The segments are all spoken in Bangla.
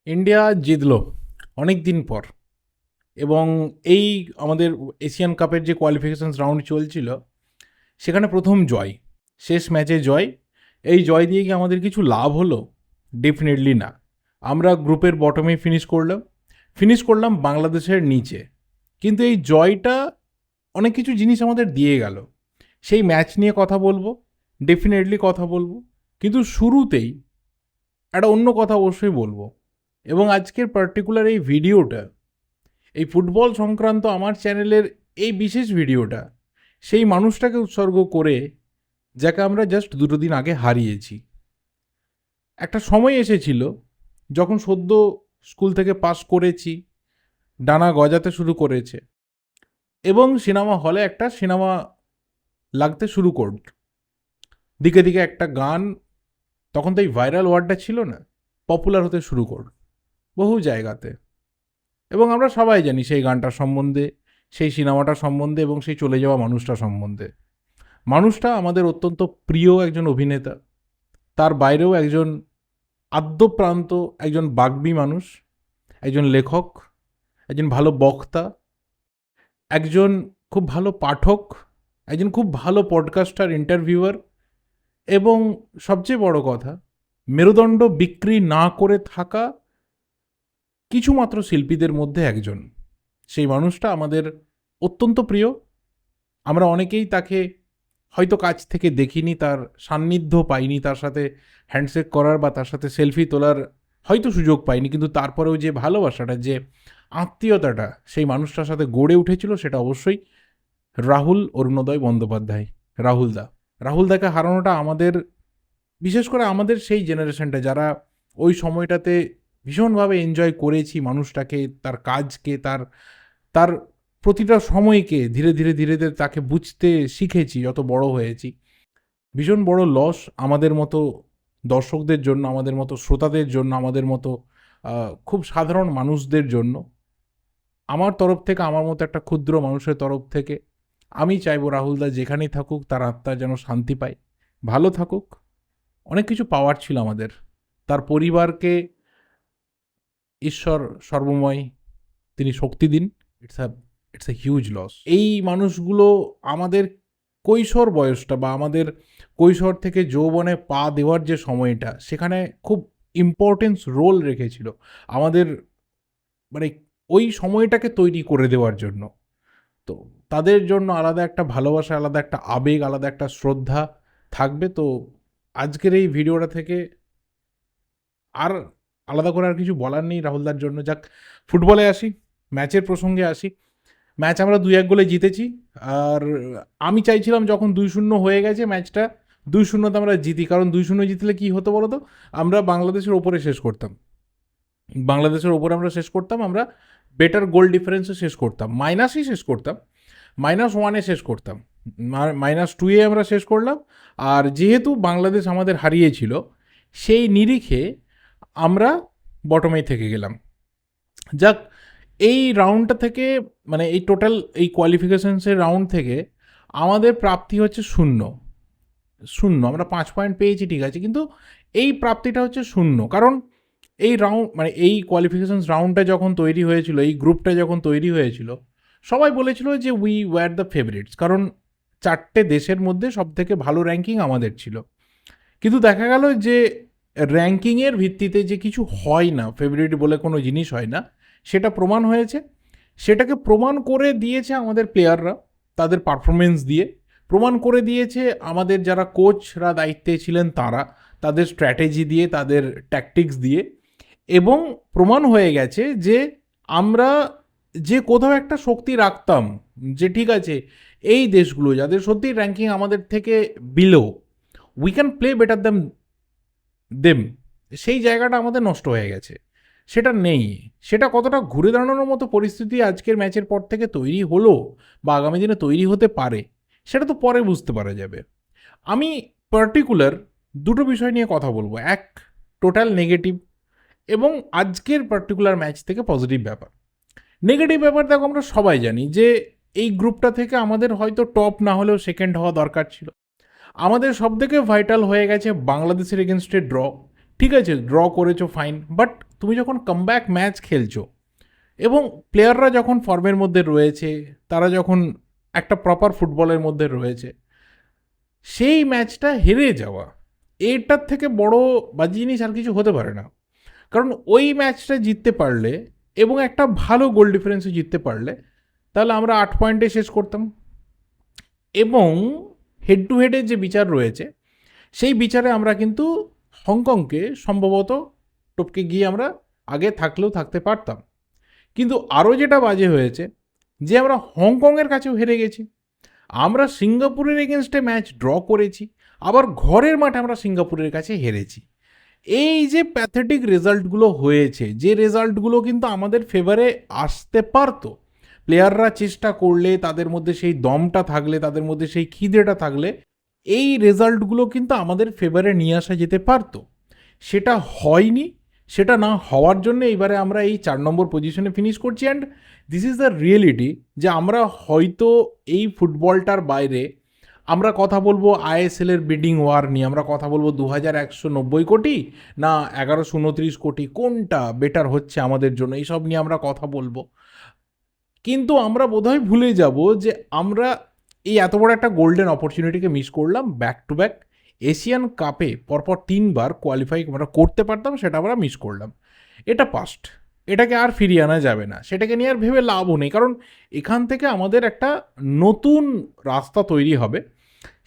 ইন্ডিয়া জিতলো অনেক দিন পর। এবং এই আমাদের এশিয়ান কাপের যে কোয়ালিফিকেশন রাউন্ড চলছিল, সেখানে প্রথম জয়, শেষ ম্যাচে জয়। এই জয় দিয়ে কি আমাদের কিছু লাভ হলো? ডেফিনেটলি না। আমরা গ্রুপের বটমে ফিনিশ করলাম বাংলাদেশের নিচে। কিন্তু এই জয়টা অনেক কিছু জিনিস আমাদের দিয়ে গেল। সেই ম্যাচ নিয়ে কথা বলবো, ডেফিনেটলি কথা বলবো। কিন্তু শুরুতেই একটা অন্য কথা অবশ্যই বলবো। এবং আজকের পার্টিকুলার এই ভিডিওটা, এই ফুটবল সংক্রান্ত আমার চ্যানেলের এই বিশেষ ভিডিওটা সেই মানুষটাকে উৎসর্গ করে যাকে আমরা জাস্ট 2 দিন আগে হারিয়েছি। একটা সময় এসেছিল যখন সদ্য স্কুল থেকে পাস করেছি, ডানা গজাতে শুরু করেছে এবং সিনেমা হলে একটা সিনেমা লাগতে শুরু করল। দিকে দিকে একটা গান, তখন তো এই ভাইরাল ওয়ার্ডটা ছিল না, পপুলার হতে শুরু করল বহু জায়গাতে। এবং আমরা সবাই জানি সেই গানটার সম্বন্ধে, সেই সিনেমাটার সম্বন্ধে এবং সেই চলে যাওয়া মানুষটা সম্বন্ধে। মানুষটা আমাদের অত্যন্ত প্রিয় একজন অভিনেতা, তার বাইরেও একজন আদ্যপ্রান্ত, একজন বাগ্মী মানুষ, একজন লেখক, একজন ভালো বক্তা, একজন খুব ভালো পাঠক, একজন খুব ভালো পডকাস্টার, ইন্টারভিউয়ার এবং সবচেয়ে বড় কথা, মেরুদণ্ড বিক্রি না করে থাকা কিছুমাত্র শিল্পীদের মধ্যে একজন। সেই মানুষটা আমাদের অত্যন্ত প্রিয়। আমরা অনেকেই তাকে হয়তো কাছ থেকে দেখিনি, তার সান্নিধ্য পাইনি, তার সাথে হ্যান্ডশেক করার বা তার সাথে সেলফি তোলার হয়তো সুযোগ পাইনি, কিন্তু তারপরেও যে ভালোবাসাটা, যে আত্মীয়তাটা সেই মানুষটার সাথে গড়ে উঠেছিল, সেটা অবশ্যই রাহুল অরুণোদয় বন্দ্যোপাধ্যায়। রাহুলদাকে হারানোটা আমাদের, বিশেষ করে আমাদের সেই জেনারেশনটা যারা ওই সময়টাতে ভীষণভাবে এনজয় করেছি মানুষটাকে, তার কাজকে, তার তার প্রতিটা সময়কে ধীরে ধীরে ধীরে ধীরে তাকে বুঝতে শিখেছি যত বড় হয়েছি। ভীষণ বড় লস আমাদের মতো দর্শকদের জন্য, আমাদের মতো শ্রোতাদের জন্য, আমাদের মতো খুব সাধারণ মানুষদের জন্য। আমার তরফ থেকে, আমার মতো একটা ক্ষুদ্র মানুষের তরফ থেকে আমি চাইবো রাহুলদা যেখানেই থাকুক তার আত্মা যেন শান্তি পায়, ভালো থাকুক। অনেক কিছু পাওয়ার ছিল আমাদের। তার পরিবারকে ঈশ্বর সর্বময় তিনি শক্তি দিন। It's uh it's a huge loss. এই মানুষগুলো আমাদের কৈশোর বয়সটা বা আমাদের কৈশোর থেকে যৌবনে পা দেওয়ার যে সময়টা, সেখানে খুব ইম্পর্টেন্স রোল রেখেছিল আমাদের, মানে ওই সময়টাকে তৈরি করে দেওয়ার জন্য। তো তাদের জন্য আলাদা একটা ভালোবাসা, আলাদা একটা আবেগ, আলাদা একটা শ্রদ্ধা থাকবে। তো আজকের এই ভিডিওটা থেকে আর আলাদা করে আর কিছু বলার নেই রাহুলদার জন্য। যাক, ফুটবলে আসি, ম্যাচের প্রসঙ্গে আসি। ম্যাচ আমরা 2-1 গোলে জিতেছি। আর আমি চাইছিলাম যখন 2-0 হয়ে গেছে ম্যাচটা, 2-0 আমরা জিতি। কারণ 2-0 জিতলে কি হতো বলো তো? আমরা বাংলাদেশের ওপরে শেষ করতাম। বাংলাদেশের ওপরে আমরা শেষ করতাম, আমরা বেটার গোল ডিফারেন্সে শেষ করতাম, মাইনাসই শেষ করতাম, -1-এ শেষ করতাম, -2-এ আমরা শেষ করলাম। আর যেহেতু বাংলাদেশ আমাদের হারিয়েছিল, সেই নিরিখে আমরা বটমে থেকে গেলাম। যাক, এই রাউন্ডটা থেকে, মানে এই টোটাল এই কোয়ালিফিকেশনসের রাউন্ড থেকে আমাদের প্রাপ্তি হচ্ছে শূন্য। শূন্য, আমরা 5 পয়েন্ট পেয়েছি ঠিক আছে, কিন্তু এই প্রাপ্তিটা হচ্ছে শূন্য। কারণ এই রাউন্ড, মানে এই কোয়ালিফিকেশন রাউন্ডটা যখন তৈরি হয়েছিল, এই গ্রুপটা যখন তৈরি হয়েছিল, সবাই বলেছিল যে উই ওয়্যার দ্য ফেভারিটস, কারণ 4টে দেশের মধ্যে সব থেকে ভালো র্যাঙ্কিং আমাদের ছিল। কিন্তু দেখা গেল যে র্যাঙ্কিংয়ের ভিত্তিতে যে কিছু হয় না, ফেভারিট বলে কোনো জিনিস হয় না, সেটা প্রমাণ হয়েছে। সেটাকে প্রমাণ করে দিয়েছে আমাদের প্লেয়াররা তাদের পারফরমেন্স দিয়ে, প্রমাণ করে দিয়েছে আমাদের যারা কোচরা দায়িত্বে ছিলেন তারা তাদের স্ট্র্যাটেজি দিয়ে, তাদের ট্যাকটিক্স দিয়ে। এবং প্রমাণ হয়ে গেছে যে আমরা যে কোথাও একটা শক্তি রাখতাম, যে ঠিক আছে এই দেশগুলো যাদের সত্যি র্যাঙ্কিং আমাদের থেকে below, we can play better than them, সেই জায়গাটা আমাদের নষ্ট হয়ে গেছে, সেটা নেই। সেটা কতটা ঘুরে দাঁড়ানোর মতো পরিস্থিতি আজকের ম্যাচের পর থেকে তৈরি হলো বা আগামী দিনে তৈরি হতে পারে, সেটা তো পরে বুঝতে পারা যাবে। আমি পার্টিকুলার দুটো বিষয় নিয়ে কথা বলবো, এক টোটাল নেগেটিভ এবং আজকের পার্টিকুলার ম্যাচ থেকে পজিটিভ ব্যাপার। নেগেটিভ ব্যাপার দেখো, আমরা সবাই জানি যে এই গ্রুপটা থেকে আমাদের হয়তো টপ না হলেও সেকেন্ড হওয়া দরকার ছিল। আমাদের সবথেকে ভাইটাল হয়ে গেছে বাংলাদেশের এগেনস্টে ড্র। ঠিক আছে, ড্র করেছো ফাইন, বাট তুমি যখন কামব্যাক ম্যাচ খেলছো এবং প্লেয়াররা যখন ফর্মের মধ্যে রয়েছে, তারা যখন একটা প্রপার ফুটবলের মধ্যে রয়েছে, সেই ম্যাচটা হেরে যাওয়া এটার থেকে বড় বাজে জিনিস আর কিছু হতে পারে না। কারণ ওই ম্যাচটা জিততে পারলে এবং একটা ভালো গোল ডিফারেন্সে জিততে পারলে তাহলে আমরা 8 পয়েন্টে শেষ করতাম। এবং হেড টু হেডের যে বিচার রয়েছে সেই বিচারে আমরা কিন্তু হংকংকে সম্ভবত টপকে গিয়ে আমরা আগে থাকলেও থাকতে পারতাম। কিন্তু আরও যেটা বাজে হয়েছে যে আমরা হংকংয়ের কাছেও হেরে গেছি, আমরা সিঙ্গাপুরের এগেনস্টে ম্যাচ ড্র করেছি, আবার ঘরের মাঠে আমরা সিঙ্গাপুরের কাছে হেরেছি। এই যে প্যাথেটিক রেজাল্টগুলো হয়েছে, যে রেজাল্টগুলো কিন্তু আমাদের ফেভারে আসতে পারতো, প্লেয়াররা চেষ্টা করলে, তাদের মধ্যে সেই দমটা থাকলে, তাদের মধ্যে সেই খিদেটা থাকলে এই রেজাল্টগুলো কিন্তু আমাদের ফেভারে নিয়ে আসা যেতে পারতো। সেটা হয়নি। সেটা না হওয়ার জন্য এবারে আমরা এই 4 নম্বর পজিশনে ফিনিশ করছি। And this is the reality যে আমরা হয়তো এই ফুটবলটার বাইরে আমরা কথা বলবো আইএসএলের বিডিং ওয়ার নিয়ে, আমরা কথা বলবো 2190 কোটি না 1129 কোটি, কোনটা বেটার হচ্ছে আমাদের জন্য, এইসব নিয়ে আমরা কথা বলবো। কিন্তু আমরা বোধহয় ভুলে যাব যে আমরা এই এত বড় একটা গোল্ডেন অপরচুনিটিকে মিস করলাম। ব্যাক টু ব্যাক এশিয়ান কাপে পরপর 3 বার কোয়ালিফাই আমরা করতে পারতাম, সেটা আমরা মিস করলাম। এটা পাস্ট, এটাকে আর ফিরিয়ে আনা যাবে না, সেটাকে নিয়ে আর ভেবে লাভও নেই। কারণ এখান থেকে আমাদের একটা নতুন রাস্তা তৈরি হবে।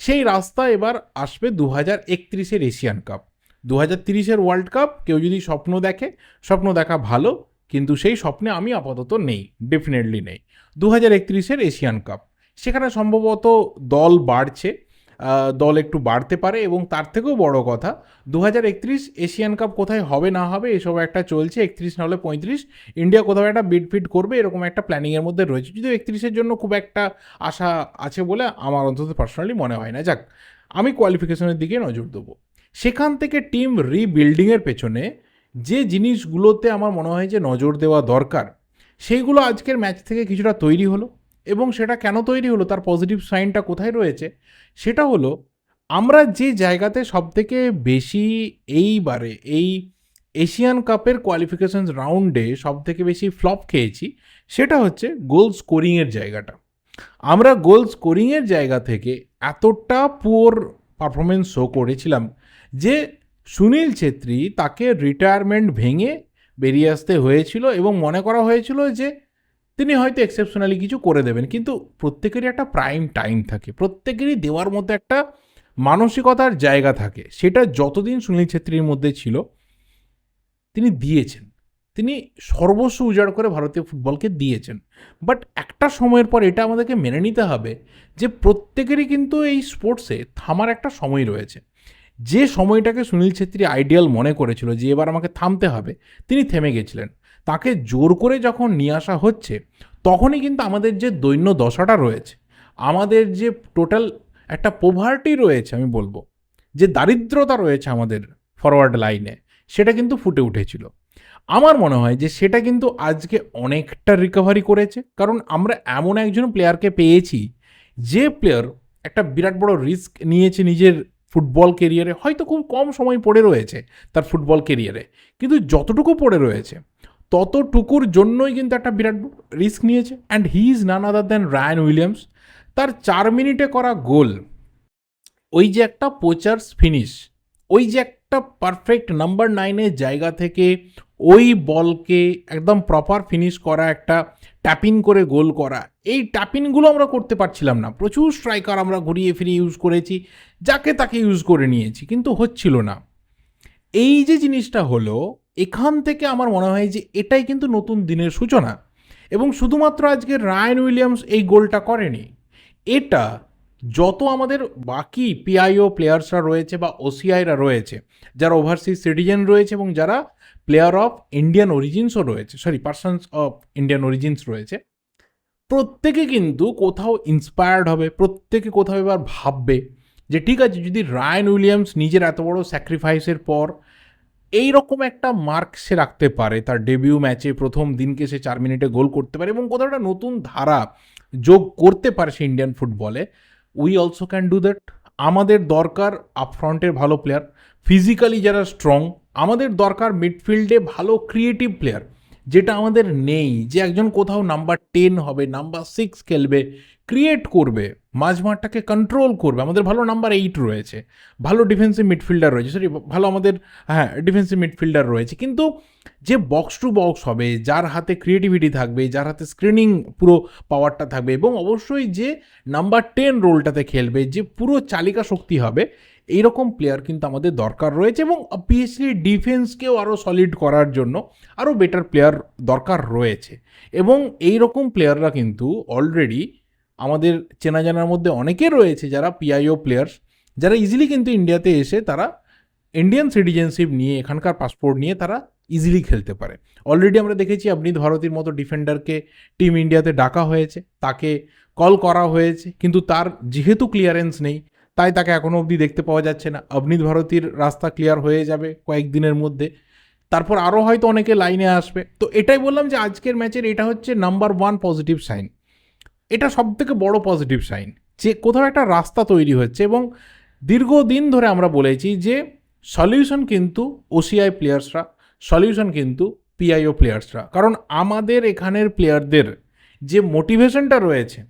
সেই রাস্তা এবার আসবে 2031-এর এশিয়ান কাপ। 2030-এর ওয়ার্ল্ড কাপ কেউ যদি স্বপ্ন দেখে, স্বপ্ন দেখা ভালো, কিন্তু সেই স্বপ্নে আমি আপাতত নেই, ডেফিনেটলি নেই। 2031-এর এশিয়ান কাপ, সেখানে সম্ভবত দল বাড়ছে, দল একটু বাড়তে পারে। এবং তার থেকেও বড় কথা, 2031 এশিয়ান কাপ কোথায় হবে না হবে এসব একটা চলছে। 31 না হলে 35 ইন্ডিয়া কোথাও একটা বিড ফিট করবে, এরকম একটা প্ল্যানিংয়ের মধ্যে রয়েছে। যদিও 31-এর জন্য খুব একটা আশা আছে বলে আমার অন্তত পার্সোনালি মনে হয় না। যাক, আমি কোয়ালিফিকেশনের দিকে নজর দেবো। সেখান থেকে টিম রিবিল্ডিংয়ের পেছনে যে জিনিসগুলোতে আমার মনে হয় যে নজর দেওয়া দরকার, সেইগুলো আজকের ম্যাচ থেকে কিছুটা তৈরি হলো। এবং সেটা কেন তৈরি হলো, তার পজিটিভ সাইনটা কোথায় রয়েছে, সেটা হলো আমরা যে জায়গাতে সবথেকে বেশি এইবারে এই এশিয়ান কাপের কোয়ালিফিকেশন রাউন্ডে সবথেকে বেশি ফ্লপ খেয়েছি, সেটা হচ্ছে গোল স্কোরিংয়ের জায়গাটা। আমরা গোল স্কোরিংয়ের জায়গা থেকে এতটা পুয়ার পারফরমেন্স শো করেছিলাম যে সুনীল ছেত্রী তাকে রিটায়ারমেন্ট ভেঙে বেরিয়ে আসতে হয়েছিল এবং মনে করা হয়েছিল যে তিনি হয়তো এক্সেপশনালি কিছু করে দেবেন। কিন্তু প্রত্যেকেরই একটা প্রাইম টাইম থাকে, প্রত্যেকেরই দেওয়ার মধ্যে একটা মানসিকতার জায়গা থাকে। সেটা যতদিন সুনীল ছেত্রীর মধ্যে ছিল তিনি দিয়েছেন, তিনি সর্বস্ব উজাড় করে ভারতীয় ফুটবলকে দিয়েছেন। বাট একটা সময়ের পর এটা আমাদেরকে মেনে নিতে হবে যে প্রত্যেকেরই কিন্তু এই স্পোর্টসে থামার একটা সময় রয়েছে। যে সময়টাকে সুনীল ছেত্রী আইডিয়াল মনে করেছিল যে এবার আমাকে থামতে হবে, তিনি থেমে গেছিলেন। তাকে জোর করে যখন নিয়ে আসা হচ্ছে, তখনই কিন্তু আমাদের যে দৈন্য দশাটা রয়েছে, আমাদের যে টোটাল একটা পোভার্টি রয়েছে, আমি বলবো যে দারিদ্রতা রয়েছে আমাদের ফরওয়ার্ড লাইনে, সেটা কিন্তু ফুটে উঠেছিল। আমার মনে হয় যে সেটা কিন্তু আজকে অনেকটা রিকভারি করেছে। কারণ আমরা এমন একজন প্লেয়ারকে পেয়েছি যে প্লেয়ার একটা বিরাট বড় রিস্ক নিয়েছে নিজের ফুটবল কেরিয়ারে। হয়তো খুব কম সময় পড়ে রয়েছে তার ফুটবল কেরিয়ারে, কিন্তু যতটুকু পড়ে রয়েছে ততটুকুর জন্যই কিন্তু একটা বিরাট রিস্ক নিয়েছে। And he is none other than Ryan Williams. তার 4 মিনিটে করা গোল, ওই যে একটা পোচার্স ফিনিশ, ওই যে একটা পারফেক্ট নাম্বার 9-এর জায়গা থেকে ওই বলকে একদম প্রপার ফিনিশ করা, একটা ট্যাপিং করে গোল করা, এই ট্যাপিংগুলো আমরা করতে পারছিলাম না। প্রচুর স্ট্রাইকার আমরা ঘুরিয়ে ফিরিয়ে ইউজ করেছি, যাকে তাকে ইউজ করে নিয়েছি, কিন্তু হচ্ছিল না। এই যে জিনিসটা হলো, এখান থেকে আমার মনে হয় যে এটাই কিন্তু নতুন দিনের সূচনা। এবং শুধুমাত্র আজকে রায়ান উইলিয়ামস এই গোলটা করেনি, এটা যত আমাদের বাকি পিআইও প্লেয়ার্সরা রয়েছে বা ওসিআইরা রয়েছে, যারা ওভারসিজ সিটিজেন রয়েছে এবং যারা প্লেয়ার অফ ইন্ডিয়ান অরিজিনসও রয়েছে, পার্সনস অফ ইন্ডিয়ান অরিজিনস রয়েছে, প্রত্যেকে কিন্তু কোথাও ইন্সপায়ার্ড হবে, প্রত্যেকে কোথাও এবার ভাববে যে ঠিক আছে, যদি রায়ান উইলিয়ামস নিজের এত বড় স্যাক্রিফাইসের পর এই রকম একটা মার্ক সে রাখতে পারে, তার ডেবিউ ম্যাচে প্রথম দিনকে সে 4 মিনিটে গোল করতে পারে এবং কোথাও একটা নতুন ধারা যোগ করতে পারে সে ইন্ডিয়ান ফুটবলে, we also can do that. আমাদের দরকার আপফ্রন্টের ভালো প্লেয়ার, ফিজিক্যালি যারা স্ট্রং। আমাদের দরকার মিডফিল্ডে ভালো ক্রিয়েটিভ প্লেয়ার, যেটা আমাদের নেই। যে একজন কোথাও নাম্বার 10 হবে, নাম্বার 6 খেলবে, ক্রিয়েট করবে, মাঝমাঠটাকে কন্ট্রোল করবে। আমাদের ভালো নাম্বার 8 রয়েছে, ভালো ডিফেন্সিভ মিডফিল্ডার রয়েছে, সরি ভালো আমাদের ডিফেন্সিভ মিডফিল্ডার রয়েছে, কিন্তু যে বক্স টু বক্স হবে, যার হাতে ক্রিয়েটিভিটি থাকবে, যার হাতে স্ক্রিনিং পুরো পাওয়ারটা থাকবে, এবং অবশ্যই যে নাম্বার 10 রোলটাতে খেলবে, যে পুরো চালিকা শক্তি হবে, এইরকম প্লেয়ার কিন্তু আমাদের দরকার রয়েছে। এবং অবভিয়াসলি ডিফেন্সকেও আরও সলিড করার জন্য আরও বেটার প্লেয়ার দরকার রয়েছে। এবং এই রকম প্লেয়াররা কিন্তু অলরেডি আমাদের চেনা জানার মধ্যে অনেকে রয়েছে, যারা পিআইও প্লেয়ার্স, যারা ইজিলি কিন্তু ইন্ডিয়াতে এসে তারা ইন্ডিয়ান সিটিজেনশিপ নিয়ে, এখানকার পাসপোর্ট নিয়ে তারা ইজিলি খেলতে পারে। অলরেডি আমরা দেখেছি অবনীত ভারতীর মতো ডিফেন্ডারকে টিম ইন্ডিয়াতে ডাকা হয়েছে, তাকে কল করা হয়েছে, কিন্তু তার যেহেতু ক্লিয়ারেন্স নেই, তাই তাকে এখনও অবধি দেখতে পাওয়া যাচ্ছে না। অবনীত ভারতীর রাস্তা ক্লিয়ার হয়ে যাবে কয়েকদিনের মধ্যে, তারপর আরও হয়তো অনেকে লাইনে আসবে। তো এটাই বললাম যে আজকের ম্যাচের এটা হচ্ছে নাম্বার 1 পজিটিভ সাইন। এটা সব থেকে বড় পজিটিভ সাইন যে কোথাও একটা রাস্তা তৈরি হচ্ছে। এবং দীর্ঘদিন ধরে আমরা বলেছি যে সলিউশন কিন্তু ওসিআই প্লেয়ার্সরা, সলিউশন কিন্তু পিআইও প্লেয়ার্সরা। কারণ আমাদের এখানের প্লেয়ারদের যে মোটিভেশনটা রয়েছে,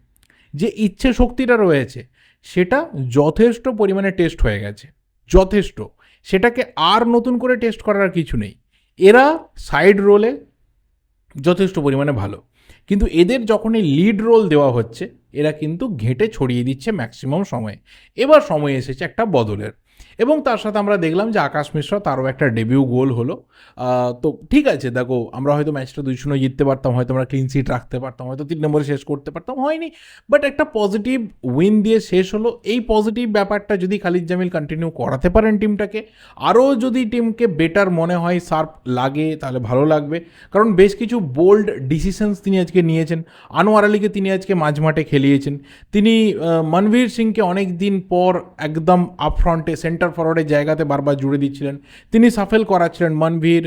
যে ইচ্ছে শক্তিটা রয়েছে, সেটা যথেষ্ট পরিমাণে টেস্ট হয়ে গেছে, যথেষ্ট। সেটাকে আর নতুন করে টেস্ট করার কিছু নেই। এরা সাইড রোলে যথেষ্ট পরিমাণে ভালো, কিন্তু এদের যখনই লিড রোল দেওয়া হচ্ছে, এরা কিন্তু ঘেঁটে ছড়িয়ে দিচ্ছে ম্যাক্সিমাম সময়ে। এবার সময় এসেছে একটা বদলের। এবং তার সাথে আমরা দেখলাম যে আকাশ মিশ্রা, তারও একটা ডেবিউ গোল হলো। তো ঠিক আছে, দেখো আমরা হয়তো ম্যাচটা 2-0 জিততে পারতাম, হয়তো আমরা ক্লিন সিট রাখতে পারতাম, হয়তো 3 নম্বরে শেষ করতে পারতাম, হয়নি। বাট একটা পজিটিভ উইন দিয়ে শেষ হলো। এই পজিটিভ ব্যাপারটা যদি খালিদ জামিল কন্টিনিউ করাতে পারেন টিমটাকে, আরও যদি টিমকে বেটার মনে হয়, শার্প লাগে, তাহলে ভালো লাগবে। কারণ বেশ কিছু বোল্ড ডিসিশনস তিনি আজকে নিয়েছেন। আনোয়ার আলীকে তিনি আজকে মাঝমাঠে খেলিয়েছেন। তিনি মনভীর সিংকে অনেক দিন পর একদম আপফ্রন্টে সেন্টার ফরওয়ার্ডের জায়গাতে বারবার জুড়ে দিচ্ছিলেন। তিনি সাফেল করাচ্ছিলেন মনভীর,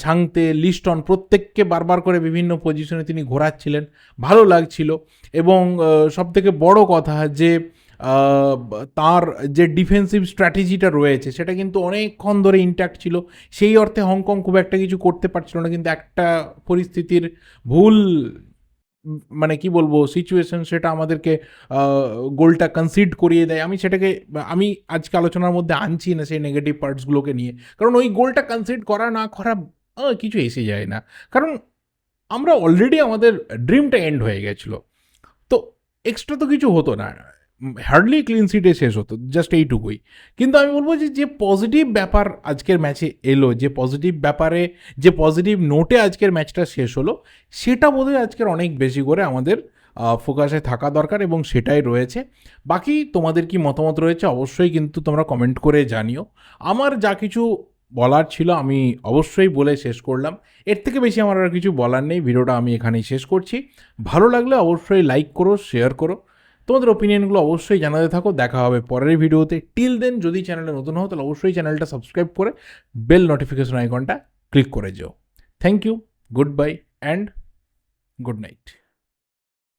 ছাংতে, লিস্টন, প্রত্যেককে বারবার করে বিভিন্ন পজিশনে তিনি ঘোরাচ্ছিলেন, ভালো লাগছিল। এবং সবথেকে বড় কথা যে তার যে ডিফেন্সিভ স্ট্র্যাটেজিটা রয়েছে, সেটা কিন্তু অনেকক্ষণ ধরে ইন্ট্যাক্ট ছিল। সেই অর্থে হংকং খুব একটা কিছু করতে পারছিল না, কিন্তু একটা পরিস্থিতির ভুল মানে কি বলবো সিচুয়েশন, সেটা আমাদেরকে গোলটা কনসিড করিয়ে দেয়। আমি আজকে আলোচনার মধ্যে আনছি না সেই নেগেটিভ পার্টসগুলোকে নিয়ে, কারণ ওই গোলটা কনসিড করা না করা কিছু এসে যায় না। কারণ আমরা অলরেডি আমাদের ড্রিমটা এন্ড হয়ে গেছিলো, তো এক্সট্রা তো কিছু হতো না, হার্ডলি ক্লিন সিটে শেষ হতো, জাস্ট এইটুকুই। কিন্তু আমি বলবো যে পজিটিভ ব্যাপার আজকের ম্যাচে এলো, যে পজিটিভ ব্যাপারে, যে পজিটিভ নোটে আজকের ম্যাচটা শেষ হলো, সেটা বোধহয় আজকের অনেক বেশি করে আমাদের ফোকাসে থাকা দরকার, এবং সেটাই রয়েছে। বাকি তোমাদের কি মতামত রয়েছে অবশ্যই কিন্তু তোমরা কমেন্ট করে জানিও। আমার যা কিছু বলার ছিল আমি অবশ্যই বলে শেষ করলাম। এর থেকে বেশি আমার আর কিছু বলার নেই। ভিডিওটা আমি এখানেই শেষ করছি। ভালো লাগলে অবশ্যই লাইক করো, শেয়ার করো, তোমাদের ওপিনিয়নগুলো অবশ্যই জানাতে থাকো। দেখা হবে পরের ভিডিওতে। টিল দেন, যদি চ্যানেলে নতুন হও তাহলে অবশ্যই চ্যানেলটা সাবস্ক্রাইব করে বেল নোটিফিকেশন আইকনটা ক্লিক করে যাও। Thank you, good bye and good night.